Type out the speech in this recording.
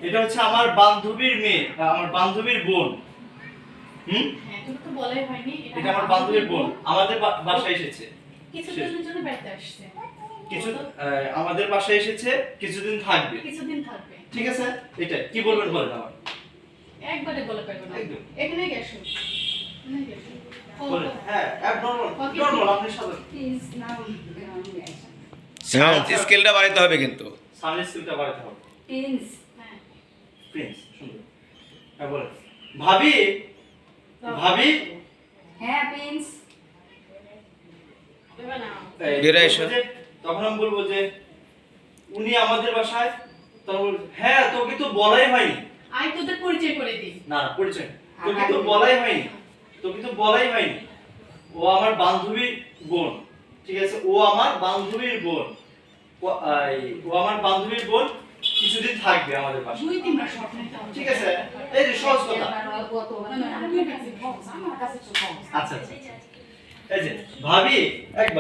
এটা হচ্ছে আমার বান্ধবীর মেয়ে, আমার বান্ধবীর বোন। হ্যাঁ, তুমি তো বলাই হয়নি। এটা আমার বান্ধবীর বোন আমাদের বাসায় এসেছে। কিছুদিনের জন্য বেড়াতে আসছে। আমাদের বাসায় এসেছে, কিছুদিন থাকবে। কিছুদিন থাকবে। ঠিক আছে, এটা কি বলবেন বলেন আমার। একবারে বলে পারবো না। একদম। এখানে গেছো। এখানে গেছো। বলেন হ্যাঁ, একদম নরমাল আপনি সাধারণ। Please now. সাউন্ড স্কেলটা বাড়াইতে হবে কিন্তু। সাউন্ড স্কিলটা বাড়াতে হবে। প্রিন্স। হ্যাঁ। প্রিন্স সুন্দর। হ্যাঁ বলেন। ভাবি, ভাবি। হ্যাঁ প্রিন্স। দেবা না। বেরো এসো। তখন আমি বলবো যে উনি আমাদের বাসায়, তখন বলবো হ্যাঁ তোকে তো বলাই হয়নি। আই তোদের পরিচয় করে দিই। না না পরিচয়, তোকে তো বলাই হয়নি, তোকে তো বলাই হয়নি। ও আমার বান্ধবীর বোন, ঠিক আছে, ও আমার বান্ধবীর বোন, ও আমার বান্ধবীর বোন কিছুদিন থাকবে আমাদের বাসায়। 2-3 মাস স্বপ্নে তো। ঠিক আছে, এই যে সহজ কথা। আমার কাছে আচ্ছা আচ্ছা, এই যে ভাবি একবার